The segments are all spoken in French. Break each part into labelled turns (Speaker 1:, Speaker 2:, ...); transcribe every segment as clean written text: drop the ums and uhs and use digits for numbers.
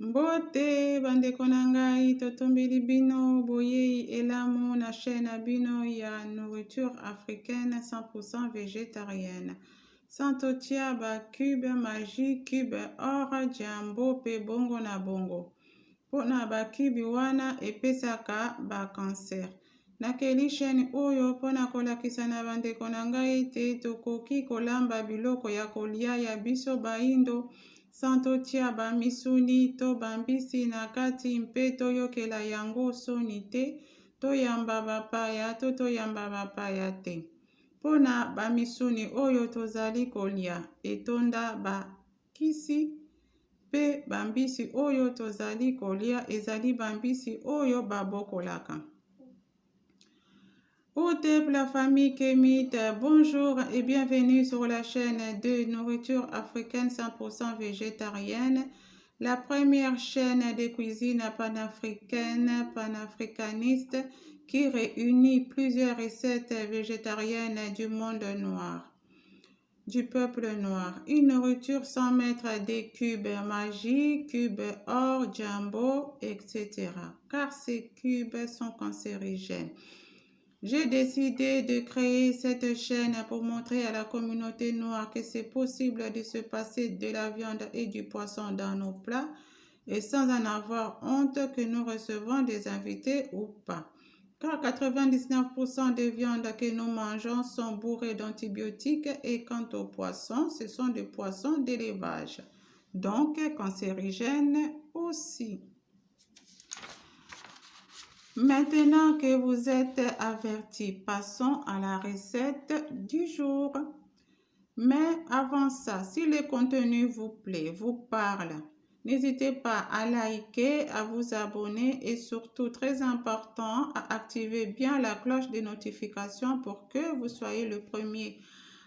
Speaker 1: Mbote bandeko na ngai totombeli bino boyei elamu na chaîne na bino ya nourriture africaine 100% végétarienne. Sans totia ba cube magie, cube or, jambo pe bongo na bongo. Pona ba cube wana epesaka ba cancer. Nakeli chaîne oyo pona kolakisa na bandeko na ngai te tokoki kolamba biloko ya kolia ya biso baindo. Santo tia ba misuni to bambisi na kati mpe toyokela yango soni te, toyamba bapaya to toyamba bapaya te. Pona ba misuni oyo tozali kolia etonda bakisi pe bambisi oyo tozali kolia ezali bambisi oyo babokolaka. Au table la famille Kémite, bonjour et bienvenue sur la chaîne de nourriture africaine 100% végétarienne, la première chaîne de cuisine panafricaine, panafricaniste qui réunit plusieurs recettes végétariennes du monde noir, du peuple noir. Une nourriture sans mettre des cubes magiques, cubes or, jumbo, etc. Car ces cubes sont cancérigènes. J'ai décidé de créer cette chaîne pour montrer à la communauté noire que c'est possible de se passer de la viande et du poisson dans nos plats et sans en avoir honte que nous recevons des invités ou pas. Car 99% des viandes que nous mangeons sont bourrées d'antibiotiques et quant aux poissons, ce sont des poissons d'élevage, donc cancérigènes aussi. Maintenant que vous êtes avertis, passons à la recette du jour. Mais avant ça, si le contenu vous plaît, vous parle, n'hésitez pas à liker, à vous abonner et surtout, très important, à activer bien la cloche de notification pour que vous soyez le premier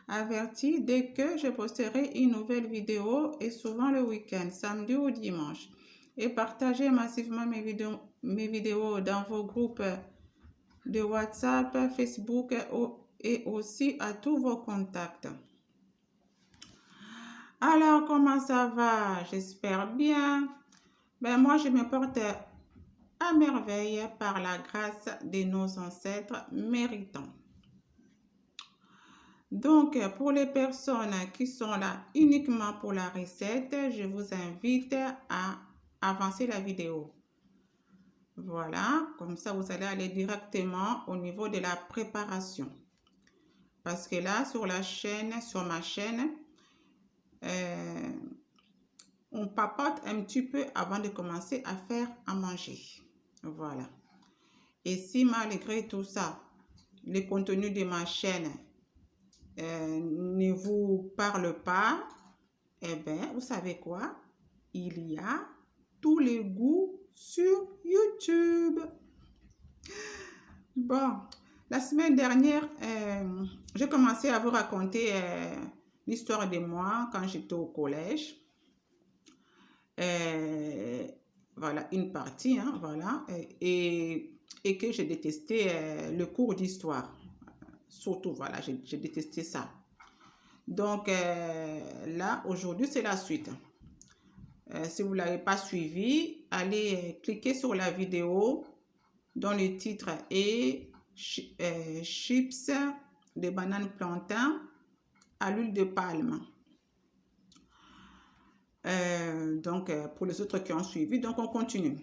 Speaker 1: averti dès que je posterai une nouvelle vidéo et souvent le week-end, samedi ou dimanche. Et partagez massivement mes vidéos dans vos groupes de WhatsApp, Facebook et aussi à tous vos contacts. Alors, comment ça va? J'espère bien. Ben, moi, je me porte à merveille par la grâce de nos ancêtres méritants. Donc, pour les personnes qui sont là uniquement pour la recette, je vous invite à avancer la vidéo. Voilà, comme ça vous allez aller directement au niveau de la préparation. Parce que là, sur ma chaîne, on papote un petit peu avant de commencer à faire à manger. Voilà. Et si malgré tout ça, le contenu de ma chaîne ne vous parle pas, eh bien, vous savez quoi? Il y a tous les goûts sur YouTube. Bon, la semaine dernière, j'ai commencé à vous raconter l'histoire de moi quand j'étais au collège. Voilà, une partie, hein, voilà, et que j'ai détesté le cours d'histoire. Surtout, voilà, j'ai détesté ça. Donc, là, aujourd'hui, c'est la suite. Si vous ne l'avez pas suivi, allez cliquer sur la vidéo dont le titre est Chips de banane plantain à l'huile de palme. Donc, pour les autres qui ont suivi, donc on continue.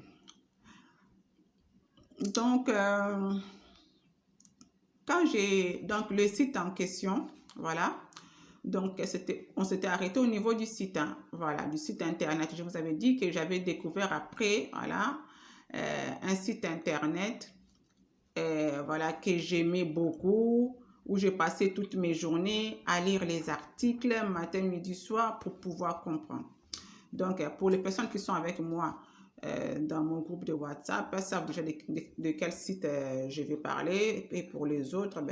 Speaker 1: Donc, quand j'ai donc le site en question, voilà. Donc, on s'était arrêté au niveau du site, hein, voilà, du site internet. Je vous avais dit que j'avais découvert après, voilà, un site internet, voilà, que j'aimais beaucoup, où j'ai passé toutes mes journées à lire les articles, matin, midi, soir, pour pouvoir comprendre. Donc, pour les personnes qui sont avec moi dans mon groupe de WhatsApp, savent déjà de quel site je vais parler. Et pour les autres,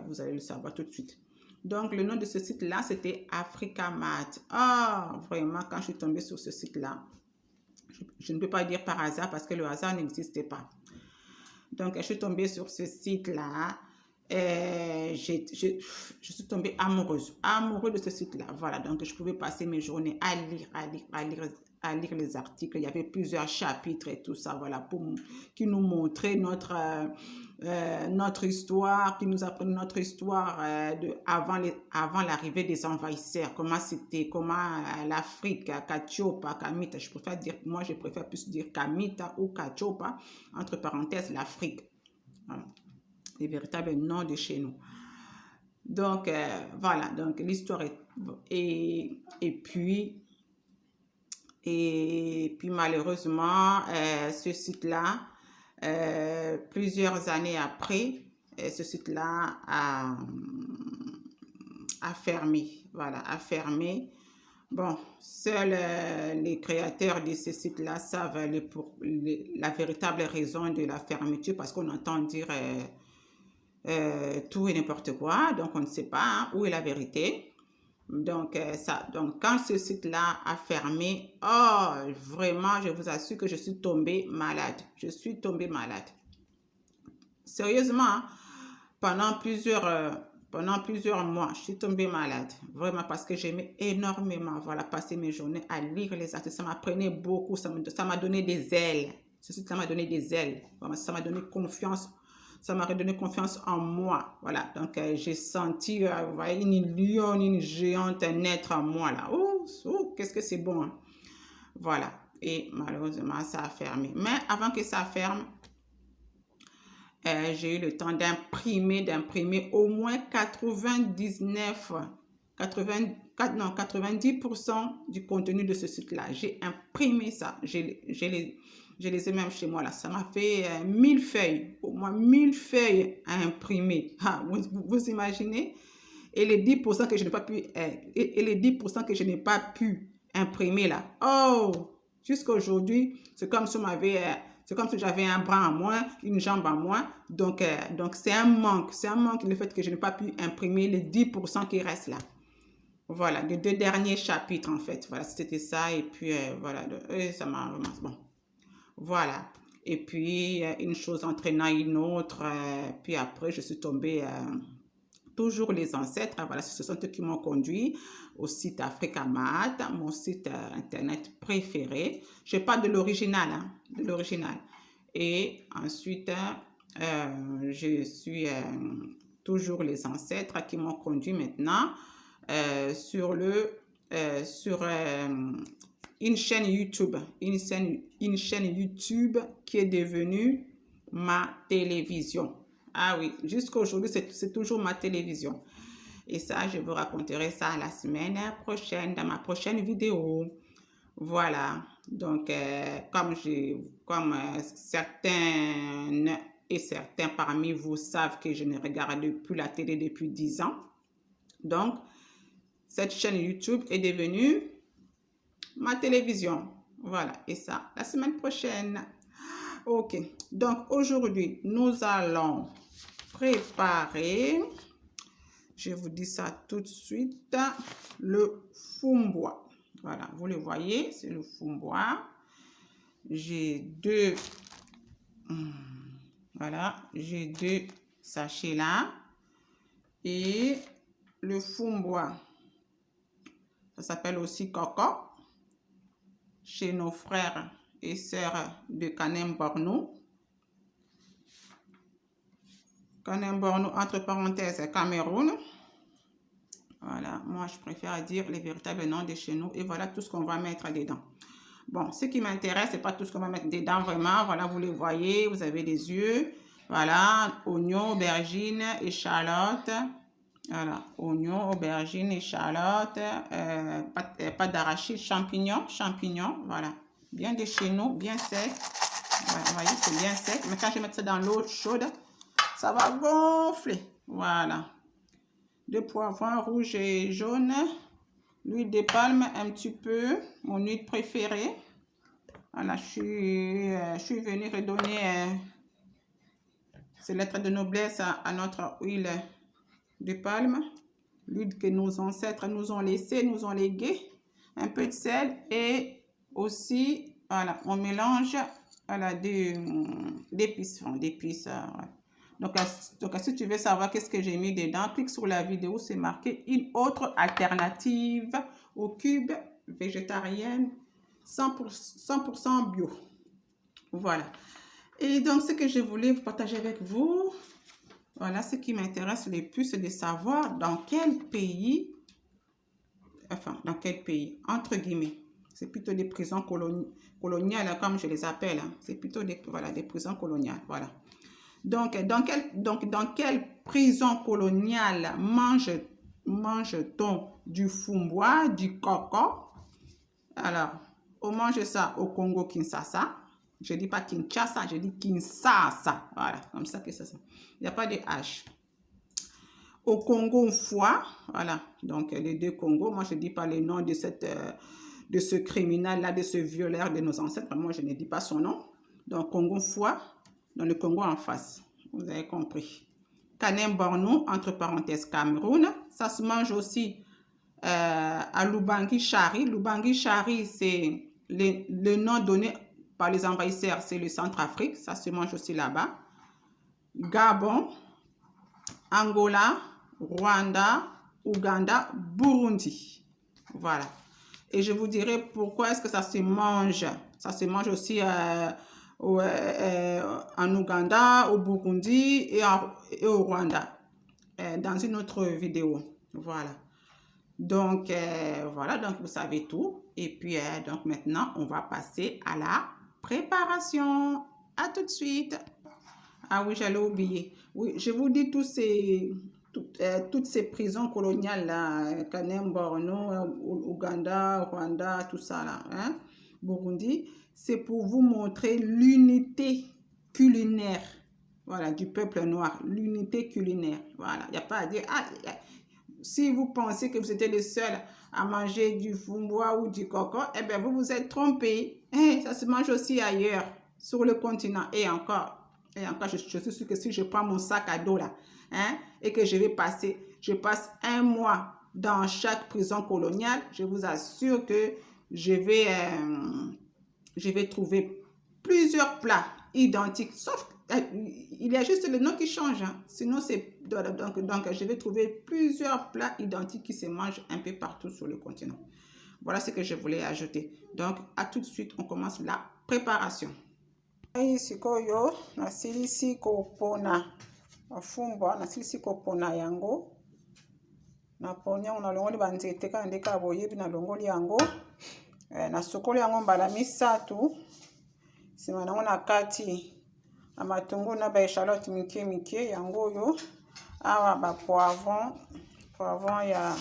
Speaker 1: vous allez le savoir tout de suite. Donc, le nom de ce site-là, c'était Africamat. Ah, vraiment, quand je suis tombée sur ce site-là, je ne peux pas dire par hasard parce que le hasard n'existait pas. Donc, je suis tombée sur ce site-là. Je suis tombée amoureuse de ce site-là. Voilà, donc je pouvais passer mes journées à lire à lire les articles. Il y avait plusieurs chapitres et tout ça, voilà, qui nous montraient notre histoire, qui nous apprennent notre histoire avant l'arrivée des envahisseurs, comment c'était, comment l'Afrique, Kachiopa, Kamita, moi je préfère plus dire Kamita ou Kachiopa, entre parenthèses, l'Afrique. Voilà. Les véritables noms de chez nous. Donc, voilà, donc l'histoire et puis malheureusement, ce site-là, plusieurs années après, ce site-là a fermé. Voilà, a fermé. Bon, seuls les créateurs de ce site-là savent la véritable raison de la fermeture, parce qu'on entend dire tout et n'importe quoi, donc on ne sait pas où est la vérité. Donc, donc quand ce site-là a fermé, oh, vraiment, je vous assure que je suis tombée malade. Je suis tombée malade. Sérieusement, pendant plusieurs mois, je suis tombée malade. Vraiment, parce que j'aimais énormément, voilà, passer mes journées à lire les articles. Ça m'apprenait beaucoup, ça m'a donné des ailes. Ce site-là m'a donné des ailes. Vraiment, ça m'a donné confiance. Ça m'a redonné confiance en moi. Voilà, donc j'ai senti, vous voyez, une lionne, une géante naître en moi, là. Oh, qu'est-ce que c'est bon, hein? Voilà, et malheureusement, ça a fermé. Mais avant que ça ferme, j'ai eu le temps d'imprimer au moins 90% du contenu de ce site-là. J'ai imprimé ça. Je les ai même chez moi là. Ça m'a fait 1000 feuilles, au moins 1000 feuilles à imprimer. Ah, vous imaginez? Et les 10% que je n'ai pas pu, imprimer là. Oh, jusqu'à aujourd'hui, c'est comme si j'avais un bras en moins, une jambe en moins. Donc c'est un manque. C'est un manque le fait que je n'ai pas pu imprimer les 10% qui restent là. Voilà, les 2 derniers chapitres en fait. Voilà, c'était ça. Et puis voilà, ça m'a vraiment bon. Voilà. Et puis une chose entraînant une autre. Puis après, je suis tombée toujours les ancêtres. Voilà, ce sont eux qui m'ont conduit au site Africamat, mon site internet préféré. Je parle de l'original, hein, de l'original. Et ensuite, je suis toujours les ancêtres qui m'ont conduit maintenant sur une chaîne YouTube, une chaîne YouTube qui est devenue ma télévision. Ah oui, jusqu'à aujourd'hui, c'est toujours ma télévision. Et ça, je vous raconterai ça la semaine prochaine, dans ma prochaine vidéo. Voilà. Donc, comme certaines et certains parmi vous savent que je ne regarde plus la télé depuis 10 ans. Donc, cette chaîne YouTube est devenue ma télévision. Voilà. Et ça, la semaine prochaine. Ok. Donc, aujourd'hui, nous allons préparer, je vous dis ça tout de suite, le fumbois. Voilà, vous le voyez, c'est le fumbois. J'ai deux, voilà, j'ai 2 sachets là. Et le fumbois, ça s'appelle aussi coco, chez nos frères et sœurs de Kanem-Borno. Kanem-Borno, entre parenthèses, Cameroun. Voilà, moi je préfère dire les véritables noms de chez nous. Et voilà tout ce qu'on va mettre dedans. Bon, ce qui m'intéresse, c'est pas tout ce qu'on va mettre dedans vraiment. Voilà, vous les voyez, vous avez des yeux. Voilà, oignons, aubergines, échalotes. Voilà, oignons, aubergines, échalotes. Pas d'arachide, champignons. Voilà, bien de chez nous, bien sec. Voilà, vous voyez, c'est bien sec. Mais quand je mets ça dans l'eau chaude, ça va gonfler. Voilà. 2 poivrons rouges et jaunes. L'huile de palme un petit peu. Mon huile préférée. Voilà, je suis venue redonner ces lettres de noblesse à notre huile de palme. L'huile que nos ancêtres nous ont laissée, nous ont léguée. Un peu de sel et aussi, voilà, on mélange voilà, d'épices. Voilà. Donc, si tu veux savoir qu'est-ce que j'ai mis dedans, clique sur la vidéo, c'est marqué une autre alternative au cube végétarienne 100% bio. Voilà. Et donc, ce que je voulais vous partager avec vous, voilà, ce qui m'intéresse le plus, c'est de savoir dans quel pays, entre guillemets, c'est plutôt des prisons coloniales, comme je les appelle, hein. C'est plutôt des prisons coloniales, voilà. Donc, dans quelle prison coloniale mange-t-on du fumbois, du coco? Alors, on mange ça au Congo-Kinshasa. Je ne dis pas Kinshasa, je dis Kinshasa. Voilà, comme ça que c'est ça. Il n'y a pas de H. Au Congo, foie. Voilà, donc les deux Congos. Moi, je ne dis pas le nom de ce criminel-là, de ce violeur de nos ancêtres. Moi, je ne dis pas son nom. Donc, Congo, foie. Dans le Congo en face. Vous avez compris. Kanem-Borno, entre parenthèses, Cameroun. Ça se mange aussi à Lubangui-Chari. Lubangui-Chari, c'est le nom donné par les envahisseurs, c'est le Centrafrique. Ça se mange aussi là-bas. Gabon, Angola, Rwanda, Ouganda, Burundi. Voilà. Et je vous dirai pourquoi est-ce que ça se mange. Ça se mange aussi en Ouganda, au Burundi et au Rwanda. Dans une autre vidéo. Voilà. Donc, voilà, donc vous savez tout. Et puis, donc maintenant, on va passer à la préparation. À tout de suite. Ah oui, j'allais oublier. Oui, je vous dis toutes ces prisons coloniales là, Kanem, Borno, Ouganda, Rwanda, tout ça là, hein, Burundi, c'est pour vous montrer l'unité culinaire, voilà, du peuple noir, l'unité culinaire. Voilà, il n'y a pas à dire, si vous pensez que vous êtes les seuls à manger du fumbois ou du coco, eh bien, vous vous êtes trompé. Ça se mange aussi ailleurs, sur le continent. Et encore, je suis sûre que si je prends mon sac à dos là, hein, et que je passe un mois dans chaque prison coloniale, je vous assure que je vais trouver plusieurs plats identiques, sauf il y a juste le nom qui change, hein. Sinon c'est donc je vais trouver plusieurs plats identiques qui se mangent un peu partout sur le continent. Voilà ce que je voulais ajouter. Donc à tout de suite, on commence la préparation. Sikoyo nasilisi kopona afumbwa nasilisi kopona yango na ponya na longoli banzete ka ndeka boyebi na longoli yango na sokoli yango mbala misatu sima nango na kati amatungu na ba echalote mike yango yo awa ba poivron ya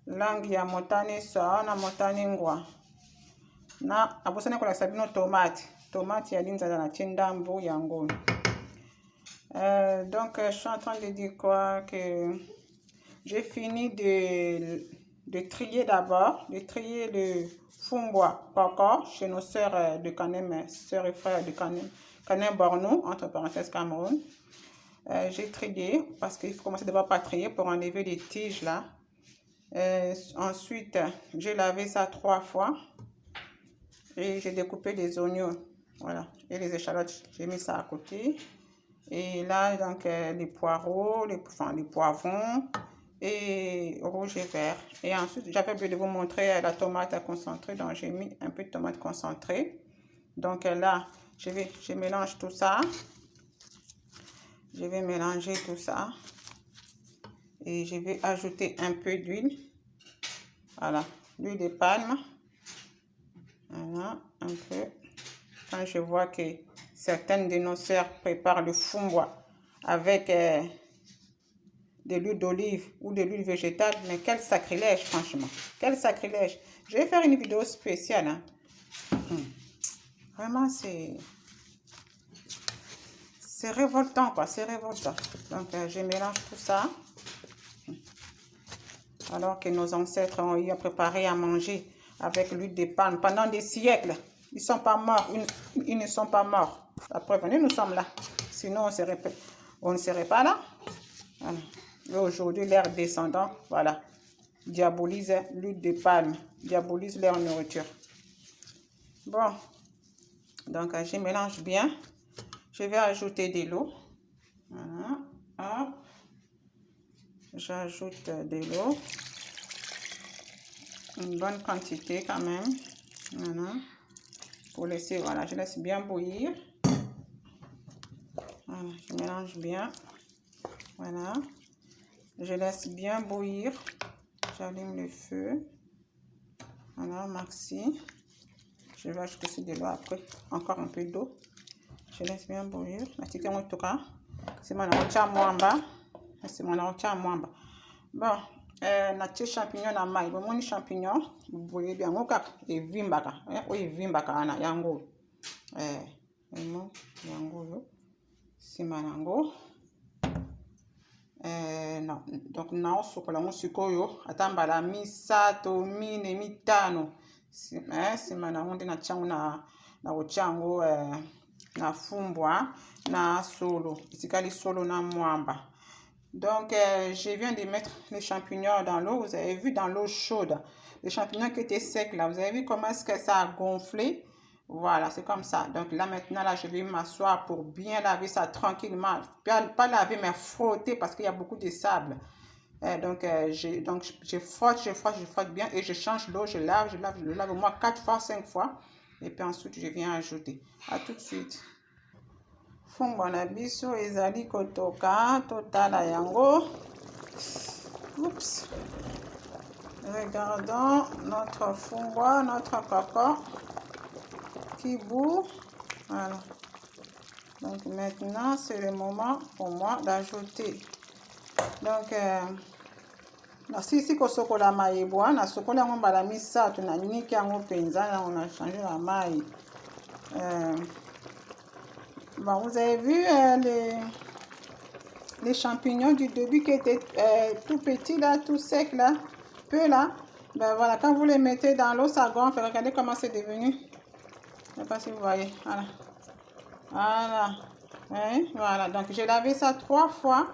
Speaker 1: langi ya motane sa na motane ngwa na abosana kola sabino tomate ya linza na tindambu yango. Donc je suis en train de dire quoi, que j'ai fini de trier d'abord, de trier le fumbois coco chez nos sœurs de Kanem, sœurs et frères de Kanem-Borno, entre parenthèses Cameroun. J'ai trié parce qu'il faut commencer d'abord par trier pour enlever les tiges là. Ensuite, j'ai lavé ça 3 fois et j'ai découpé les oignons, voilà, et les échalotes, j'ai mis ça à côté. Et là, donc, les poireaux, les poivrons et rouge et vert. Et ensuite, j'avais oublié de vous montrer la tomate concentrée, donc j'ai mis un peu de tomate concentrée. Donc là, je mélange tout ça. Je vais mélanger tout ça. Et je vais ajouter un peu d'huile. Voilà, l'huile de palme. Voilà, un peu. Quand je vois que certaines de nos sœurs préparent le fumbois avec de l'huile d'olive ou de l'huile végétale, mais quel sacrilège, franchement. Quel sacrilège. Je vais faire une vidéo spéciale. Hein. Vraiment, c'est révoltant, quoi. C'est révoltant. Donc, je mélange tout ça. Alors que nos ancêtres ont eu à préparer à manger avec l'huile de palme pendant des siècles. Ils ne sont pas morts. Ils ne sont pas morts. La preuve, nous sommes là. Sinon, on ne serait pas là. Voilà. Et aujourd'hui, leurs descendants, voilà, diabolisent l'huile de palme, diabolisent leur nourriture. Bon, donc je mélange bien. Je vais ajouter de l'eau. Voilà, hop. J'ajoute de l'eau. Une bonne quantité quand même. Voilà. Pour laisser, voilà, je laisse bien bouillir. Voilà, je mélange bien. Voilà. Je laisse bien bouillir. J'allume le feu. Voilà, maxi. Je vais ajouter aussi de l'eau après. Encore un peu d'eau. Je laisse bien bouillir. C'est mon toka. C'est mon rocha mwamba. C'est mon rocha mwamba. Bon, natie champignon na mai. Bon, mon champignon, vous voyez bien, moka et vimbaka. Oui, vimbaka ana yango. Vraiment yango yo. C'est manango. Non, donc na osokola mo sikoyo atambala misato mine mitano. Sima na nde na chango na ochango na fumbwa na solo isikali solo na mwamba. Donc je viens de mettre les champignons dans l'eau. Vous avez vu dans l'eau chaude les champignons qui étaient secs là, vous avez vu comment est-ce que ça a gonflé. Voilà, c'est comme ça. Donc là maintenant là je vais m'asseoir pour bien laver ça tranquillement, pas laver mais frotter parce qu'il y a beaucoup de sable. Donc je frotte bien et je change l'eau, je lave au moins 4 fois 5 fois et puis ensuite je viens ajouter. À tout de suite. Fumbwa na biso ezali kotoka totala yango. Oups. Regardons notre fumbwa, notre coco qui bout. Voilà. Donc maintenant c'est le moment pour moi d'ajouter. Donc na sisi kosokola mai bwana sokola yango mbala misato na niki yango penza on a changé la mai. Bon, vous avez vu les champignons du début qui étaient tout petits là, tout secs là, peu là. Ben voilà, quand vous les mettez dans l'eau, ça gonfle. Regardez comment c'est devenu. Je ne sais pas si vous voyez. Voilà. Voilà. Hein? Voilà. Donc j'ai lavé ça 3 fois.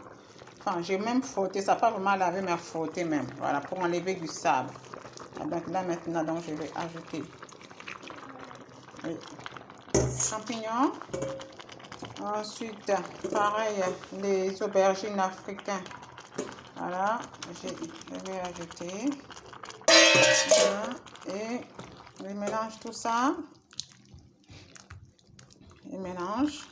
Speaker 1: Enfin, j'ai même frotté. Ça n'a pas vraiment lavé, mais frotté même. Voilà, pour enlever du sable. Donc là maintenant, donc, je vais ajouter les champignons. Ensuite, pareil, les aubergines africaines. Voilà, je vais ajouter. Voilà, et je mélange tout ça. Je mélange.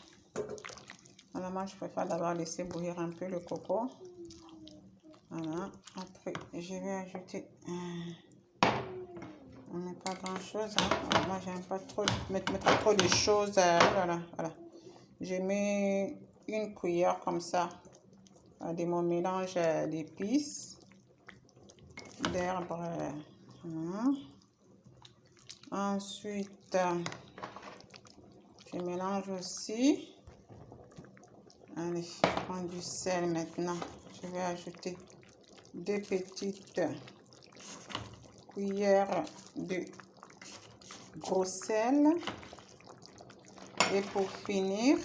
Speaker 1: Voilà, moi je préfère d'abord laisser bouillir un peu le coco. Voilà, après je vais ajouter. On met pas grand chose. Hein. Moi j'aime pas trop mettre trop de choses. Voilà, voilà. Je mets une cuillère comme ça de mon mélange d'épices, d'herbes. Ensuite, je mélange aussi. Allez, je prends du sel maintenant. Je vais ajouter 2 petites cuillères de gros sel. Et pour finir,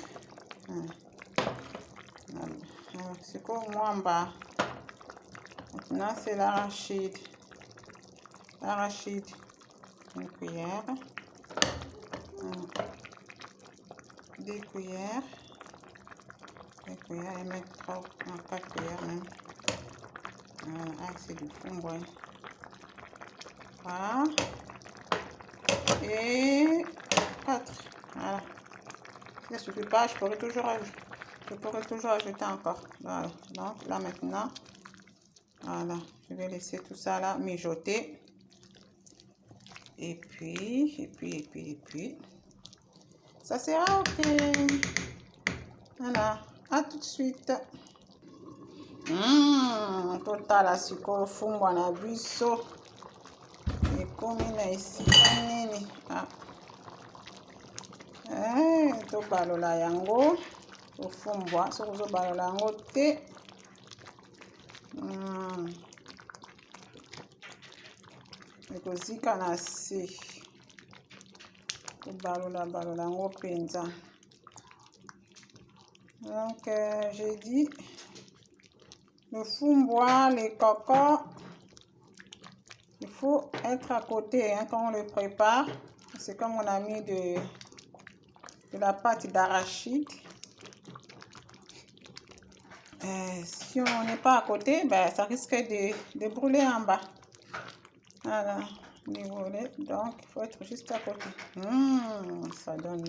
Speaker 1: c'est comme mwamba. Maintenant, c'est l'arachide. L'arachide, une cuillère. 2 cuillères. 2 cuillères et mettre 4 cuillères même. Voilà, c'est du fumbwa. Voilà. Et 4. Voilà. Si ça ne suffit pas, je pourrais toujours ajouter encore. Voilà. Donc là maintenant, voilà, je vais laisser tout ça là mijoter. Et puis. Ça sera ok. Voilà. À tout de suite. Totala sikoyo fumbwa na biso. Ekomi na esika nini. Tobalola yango. Tofumbwa. Soki ozobalola yango te. Ekozika na se. Tobalola yango penza. Donc j'ai dit le fumbwa, les cocos, il faut être à côté hein, quand on le prépare. C'est comme on a mis de la pâte d'arachide. Si on n'est pas à côté, ben, ça risque de brûler en bas. Voilà. niveler. Donc, il faut être juste à côté. Ça donne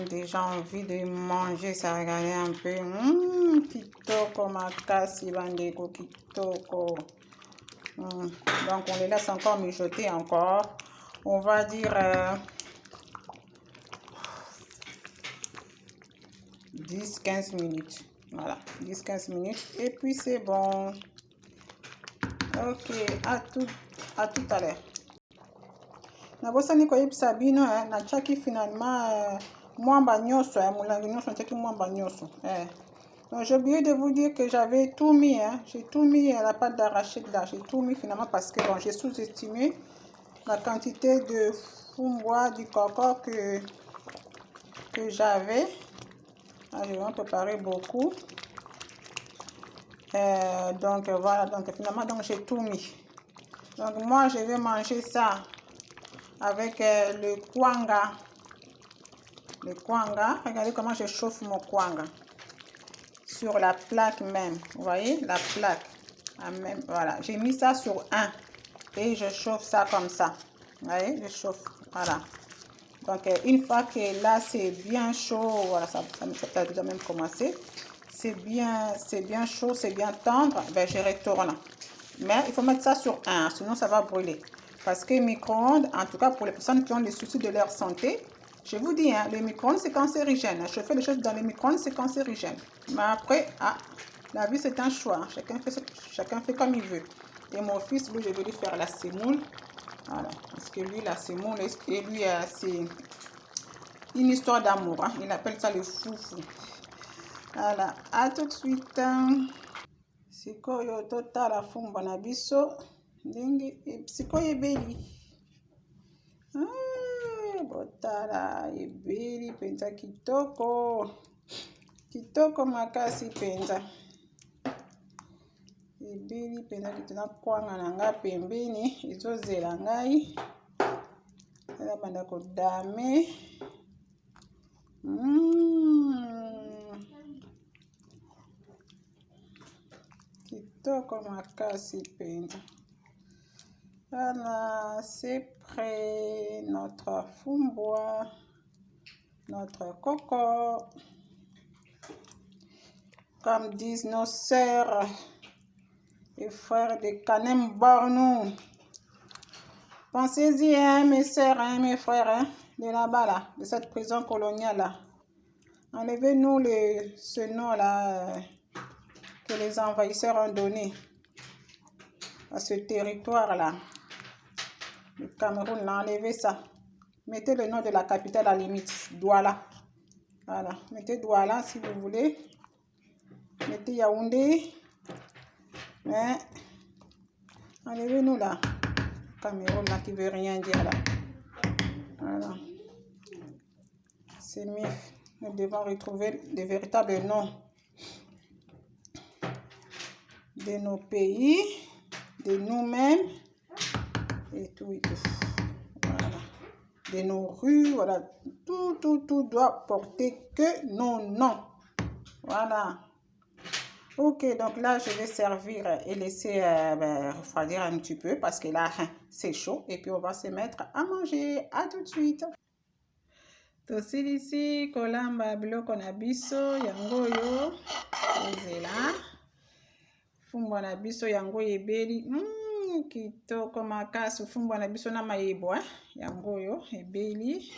Speaker 1: déjà envie de manger. Ça, regardez un peu. Kitoko makasi bandeko, kitoko. Donc, on les laisse encore mijoter encore. On va dire 10-15 minutes. Voilà, 10-15 minutes. Et puis, c'est bon. Ok, à tout à l'heure. Nabosani koyebisa bino nachaki finalement mwamba nyoso mulangi nyoso nachaki mwamba nyoso. Donc j'ai oublié de vous dire que j'avais tout mis, j'ai tout mis à la pâte d'arachide là, j'ai tout mis finalement parce que bon, j'ai sous-estimé la quantité de fumbois du coco que j'avais. J'ai vraiment préparé beaucoup. Donc voilà, donc finalement donc j'ai tout mis. Donc moi je vais manger ça avec le kwanga. Le kwanga, regardez comment je chauffe mon kwanga sur la plaque même. Vous voyez la plaque, même, voilà. J'ai mis ça sur 1 et je chauffe ça comme ça. Vous voyez, je chauffe, voilà. Donc une fois que là c'est bien chaud, voilà, ça a déjà même commencé. C'est bien chaud, c'est bien tendre. Ben je retourne. Mais il faut mettre ça sur 1, sinon ça va brûler. Parce que micro-ondes, en tout cas pour les personnes qui ont des soucis de leur santé, je vous dis, les micro-ondes c'est cancérigène. Chauffer les choses dans les micro-ondes c'est cancérigène. Mais après, la vie c'est un choix. Chacun fait comme il veut. Et mon fils, lui, je vais lui faire la semoule. Voilà. Parce que lui, la semoule, et lui, c'est une histoire d'amour. Il appelle ça le foufou. Voilà. À tout de suite. Sikoyo totala fumba na biso ndenge sikoyo ebeli. Botala ebeli penza kitoko. Kitoko makasi penza. Ebeli penza kitona kwanga na nga pembeni ezozela ngai. Ela banda kodame. Kitoko makasi penza. Voilà, c'est prêt notre fumbois, notre coco. Comme disent nos sœurs et frères de Kanem Bornou. Pensez-y, mes sœurs, mes frères, de là-bas, là, de cette prison coloniale là. Enlevez-nous ce nom-là que les envahisseurs ont donné à ce territoire-là. Le Cameroun, là, enlevez ça. Mettez le nom de la capitale à la limite, Douala. Voilà, mettez Douala si vous voulez. Mettez Yaoundé. Mais enlevez-nous là. Cameroun là qui veut rien dire là. Voilà. C'est mieux. Nous devons retrouver les véritables noms de nos pays, de nous-mêmes et tout et tout. Voilà. De nos rues, voilà. Tout doit porter que nos noms. Voilà. Ok, donc là, je vais servir et laisser refroidir un petit peu parce que là, c'est chaud. Et puis, on va se mettre à manger. À tout de suite. Tosilisi kolamba biloko na biso yango yo ezela. Fumbwa na biso yango ebeli. Kitoko makasi fumbwa na biso na mayebo yango yo ebeli.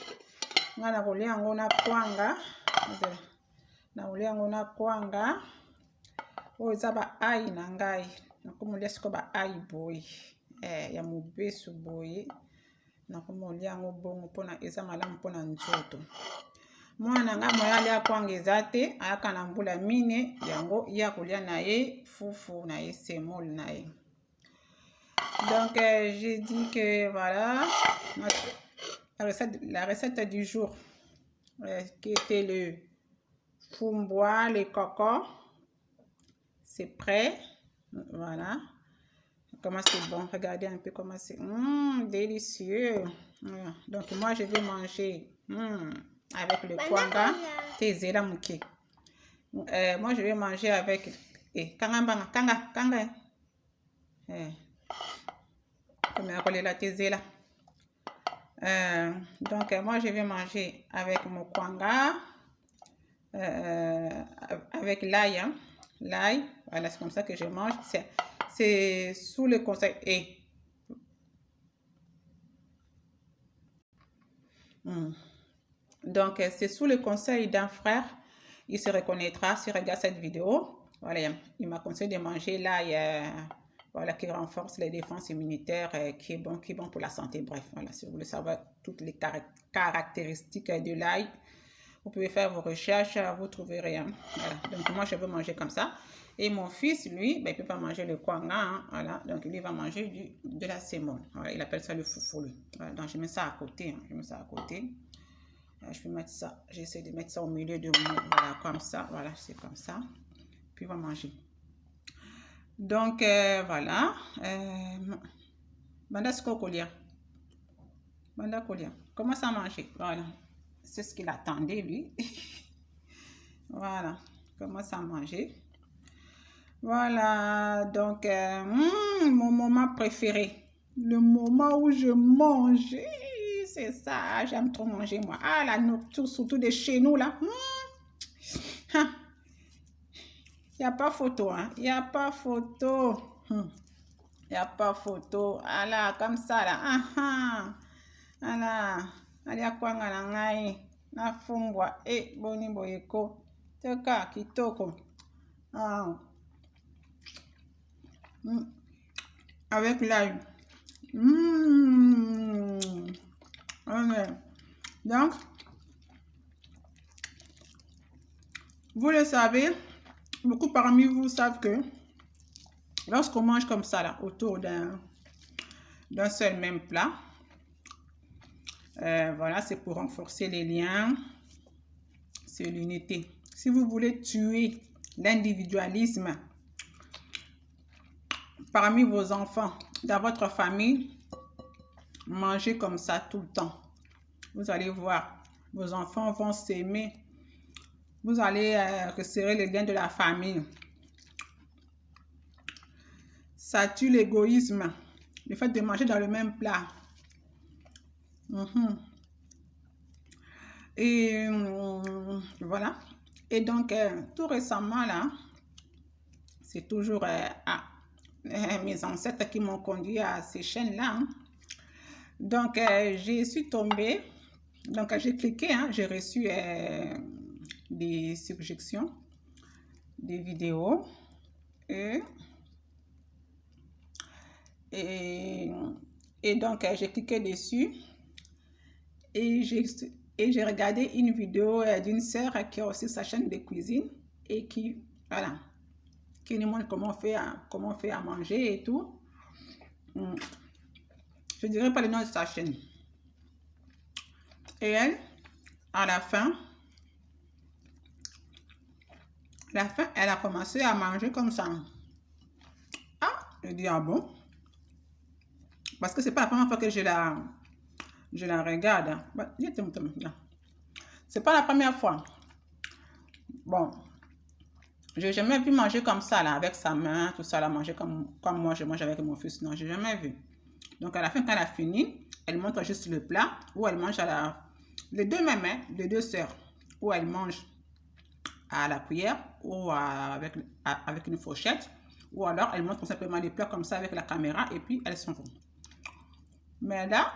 Speaker 1: Nga na kolia yango na kwanga. Na kolia yango na kwanga. Oyo eza ba ai na ngai nakomolia siko ba ai boye ya mobesu boye nakomolia yango bongo mpona eza malamu mpona nzoto. Mwana nga moya alia kwanga eza te ayaka na mbula mine yango ya kolia na ye fufu na ye semoule na ye. Donc j'ai dit que voilà la recette du jour qui était le fumbois, le coco. C'est prêt. Voilà. Comment c'est bon. Regardez un peu comment c'est. Délicieux. Voilà. Donc, moi, je vais manger avec le kwanga. Tezela muke. Moi, je vais manger avec... Kanga. Je me relaie la télé là. Donc, moi, je vais manger avec mon kwanga, avec l'ail. Hein. L'ail, voilà, c'est comme ça que je mange. C'est sous le conseil. Et, donc, c'est sous le conseil d'un frère. Il se reconnaîtra s'il regarde cette vidéo. Voilà, il m'a conseillé de manger l'ail, voilà, qui renforce les défenses immunitaires, qui est bon pour la santé. Bref, voilà, si vous voulez savoir toutes les caractéristiques de l'ail, vous pouvez faire vos recherches, vous trouverez rien. Voilà, donc moi, je veux manger comme ça. Et mon fils, lui, ben, il ne peut pas manger le kwanga, hein, voilà, donc lui va manger de la sémoule. Voilà, il appelle ça le foufou, lui. Voilà, donc je mets ça à côté, hein, je mets ça à côté. Je vais mettre ça, j'essaie de mettre ça au milieu de mon, voilà, comme ça, voilà, c'est comme ça. Puis on va manger. Donc, voilà. Banda Skokolia. Banda Kolia. Commence à manger. Voilà. C'est ce qu'il attendait, lui. Voilà. Commence à manger. Voilà. Donc, mon moment préféré. Le moment où je mange. C'est ça. J'aime trop manger, moi. Ah, la nourriture, surtout de chez nous, là. Il n'y a pas photo, hein. Il n'y a pas photo. Il n'y a pas photo. Voilà, comme ça, là. Voilà. Allez, à quoi na fungwa. Boni boyeko. Teka, kitoko. Avec l'ail. Donc, vous le savez, beaucoup parmi vous savent que lorsqu'on mange comme ça, là, autour d'un seul même plat, voilà, c'est pour renforcer les liens, c'est l'unité. Si vous voulez tuer l'individualisme parmi vos enfants, dans votre famille, mangez comme ça tout le temps. Vous allez voir, vos enfants vont s'aimer. Vous allez resserrer les liens de la famille. Ça tue l'égoïsme. Le fait de manger dans le même plat. Et voilà. Et donc, tout récemment, là, c'est toujours mes ancêtres qui m'ont conduit à ces chaînes-là. Hein. Donc, j'y suis tombée. Donc, j'ai cliqué, hein, j'ai reçu des suggestions, des vidéos. Et donc, j'ai cliqué dessus. Et j'ai regardé une vidéo d'une sœur qui a aussi sa chaîne de cuisine. Et qui, voilà, qui nous montre comment on fait à manger et tout. Je ne dirais pas le nom de sa chaîne. Et elle, à la fin, elle a commencé à manger comme ça. Ah, je dis, ah bon? Parce que c'est pas la première fois que je la regarde. C'est pas la première fois. Bon, je n'ai jamais vu manger comme ça, là, avec sa main, tout ça, là, manger comme moi, je mange avec mon fils. Non, je n'ai jamais vu. Donc, à la fin, quand elle a fini, elle montre juste le plat où elle mange les deux mêmes, hein, les deux sœurs, où elle mange à la cuillère ou avec une fourchette, ou alors elle montre simplement les plats comme ça avec la caméra et puis elles s'en vont. Mais là,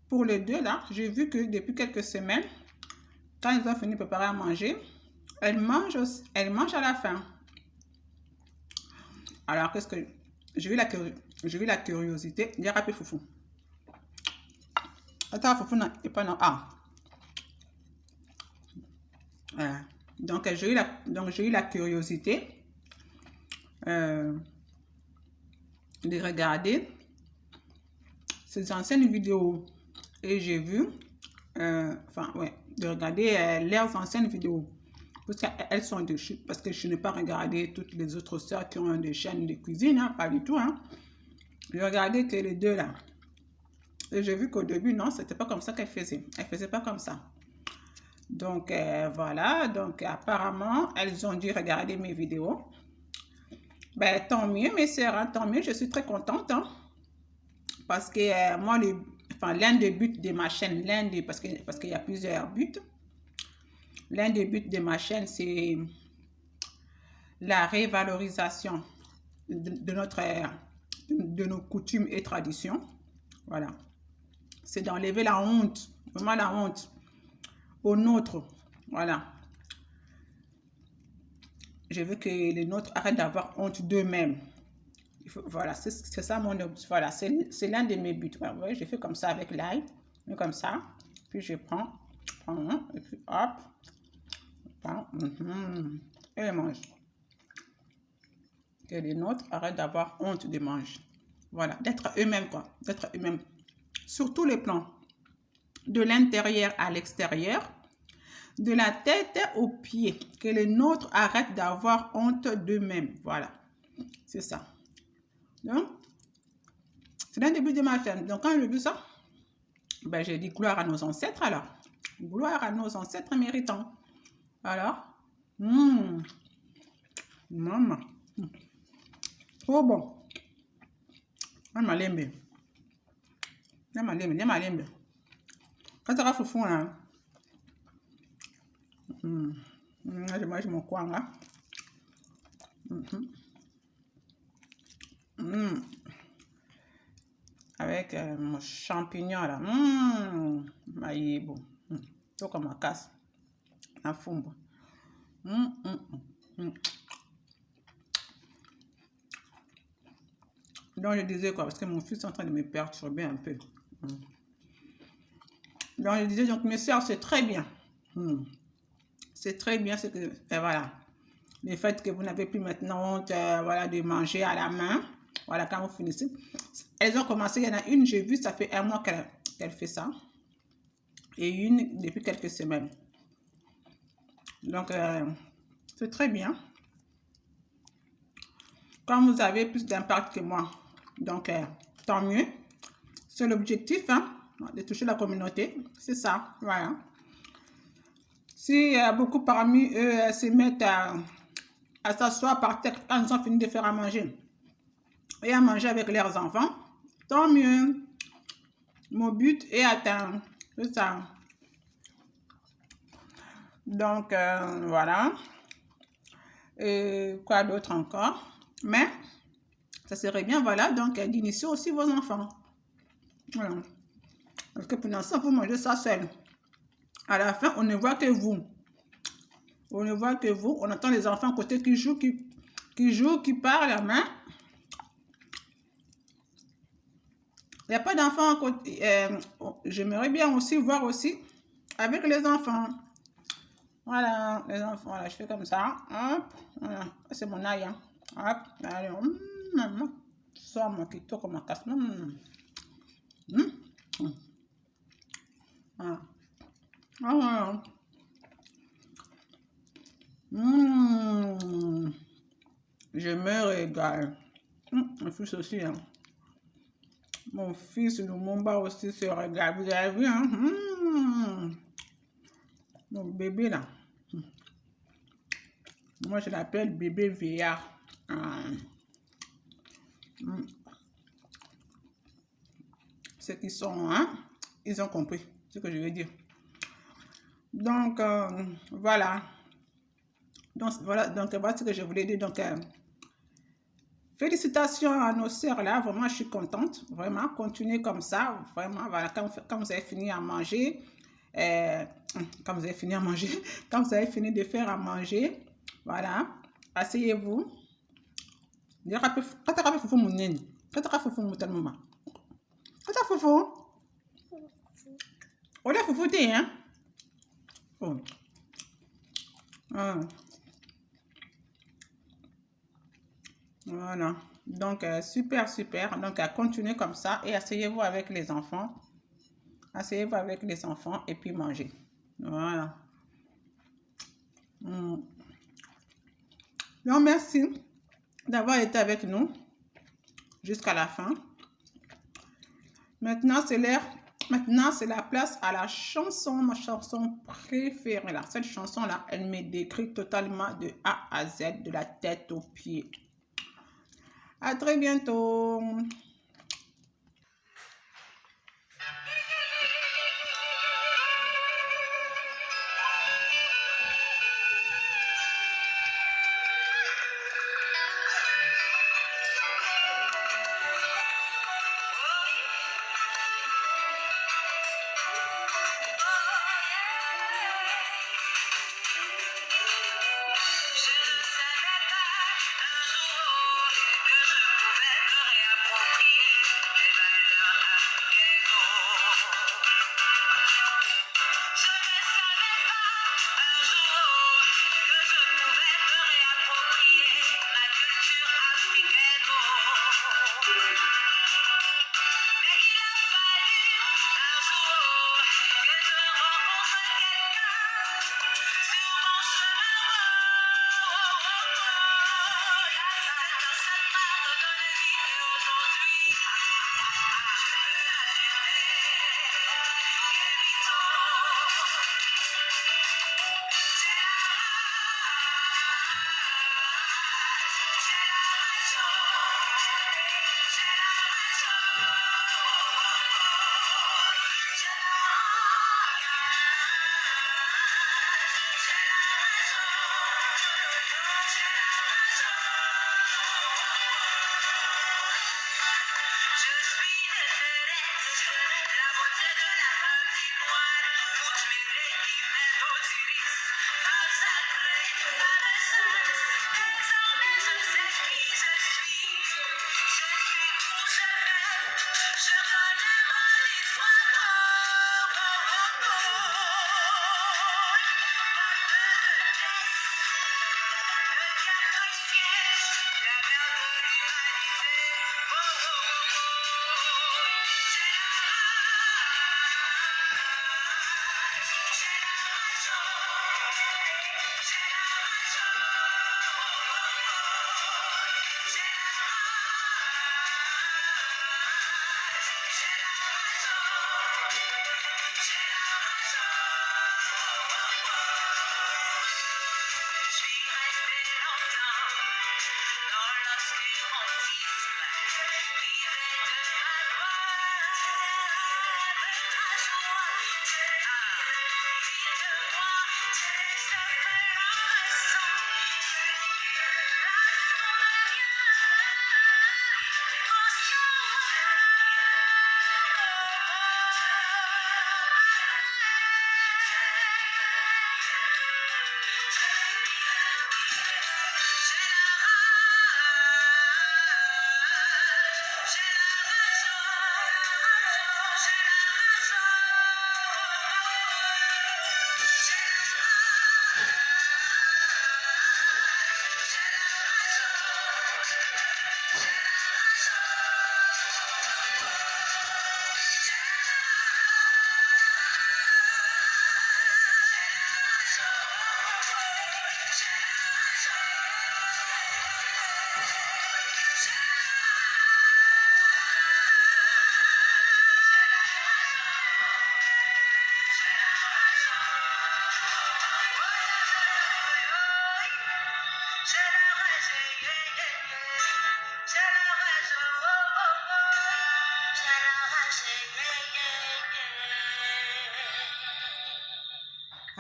Speaker 1: pour les deux, là, j'ai vu que depuis quelques semaines, quand ils ont fini de préparer à manger, elles mangent à la fin. Alors, qu'est-ce que... J'ai eu la curiosité. Il y a rappelé foufou. Attends, foufou, non, et pas non. Ah. Donc, j'ai eu la curiosité de regarder ces anciennes vidéos. Et j'ai vu, de regarder leurs anciennes vidéos. Parce qu'elles sont dessus. Parce que je n'ai pas regardé toutes les autres sœurs qui ont des chaînes de cuisine, hein, pas du tout. Hein. J'ai regardé que les deux là. Et j'ai vu qu'au début, non, c'était pas comme ça qu'elles faisaient. Elles faisaient pas comme ça. Donc, voilà. Donc, apparemment, elles ont dû regarder mes vidéos. Ben, tant mieux, mes sœurs, hein, tant mieux. Je suis très contente. Hein. parce que moi, l'un des buts de ma chaîne, parce qu'il y a plusieurs buts, l'un des buts de ma chaîne, c'est la révalorisation de nos coutumes et traditions. Voilà. C'est d'enlever la honte, vraiment la honte aux nôtres. Voilà. Je veux que les nôtres arrêtent d'avoir honte d'eux-mêmes. Voilà, c'est ça mon objectif. Voilà, c'est l'un de mes buts. Voilà, vous voyez, je fais comme ça avec l'ail, comme ça. Puis je prends un, et puis hop, et je mange. Que les nôtres arrêtent d'avoir honte de manger. Voilà, d'être eux-mêmes, quoi. D'être eux-mêmes. Sur tous les plans. De l'intérieur à l'extérieur. De la tête aux pieds. Que les nôtres arrêtent d'avoir honte d'eux-mêmes. Voilà. C'est ça. Donc, c'est l'un des buts de ma chaîne. Donc, quand j'ai vu ça, ben, j'ai dit gloire à nos ancêtres alors. Gloire à nos ancêtres méritants. Alors, maman. Oh bon. Nyama lembe. Quand tu as foufou, hein. Je mange mon coin là. Avec mon champignon là. Maïbo. Tout comme ma casse. La fumba. Donc je disais quoi, parce que mon fils est en train de me perturber un peu. Donc je disais, donc mes soeurs, c'est très bien. C'est très bien, c'est que, voilà. Le fait que vous n'avez plus maintenant honte, voilà, de manger à la main. Voilà, quand vous finissez. Elles ont commencé, il y en a une, j'ai vu, ça fait 1 mois qu'elle fait ça. Et une depuis quelques semaines. Donc, c'est très bien. Quand vous avez plus d'impact que moi, donc tant mieux. C'est l'objectif, hein, de toucher la communauté. C'est ça, voilà. Si beaucoup parmi eux se mettent à s'asseoir par terre quand ils ont fini de faire à manger et à manger avec leurs enfants, tant mieux. Mon but est atteint. C'est ça. Donc, voilà. Et quoi d'autre encore? Mais, ça serait bien, voilà, donc d'initier aussi vos enfants. Voilà. Parce que pour l'instant, vous mangez ça seul. À la fin, on ne voit que vous. On ne voit que vous. On entend les enfants à côté qui jouent, qui parlent, mais il n'y a pas d'enfants à côté. J'aimerais bien aussi voir aussi avec les enfants. Voilà, les enfants, voilà, je fais comme ça. Hop, voilà, c'est mon ail. Hein. Hop, allez, maman, ça, mon kito comme ma casse. Voilà. Voilà. Je me régale. Mon fils aussi, hein. Mon fils Lumumba aussi se régale. Vous avez vu, hein? Mon bébé, là. Moi, je l'appelle bébé vieillard. Ceux qui sont, hein, ils ont compris ce que je veux dire. Donc, voilà. Donc, voilà ce que je voulais dire. Donc, félicitations à nos sœurs là. Vraiment, je suis contente. Vraiment, continuez comme ça. Vraiment, voilà. Quand vous avez fini à manger, quand vous avez fini à manger, quand vous avez fini de faire à manger, voilà, asseyez-vous. Voilà, donc super, super. Donc, continuez comme ça et asseyez-vous avec les enfants. Asseyez-vous avec les enfants et puis mangez. Voilà. Donc, merci d'avoir été avec nous jusqu'à la fin. Maintenant, c'est l'heure. Maintenant, c'est la place à la chanson, ma chanson préférée. Là. Cette chanson-là, elle me décrit totalement de A à Z, de la tête aux pieds. À très bientôt.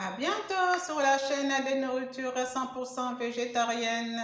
Speaker 1: À bientôt sur la chaîne de nourriture 100% végétarienne.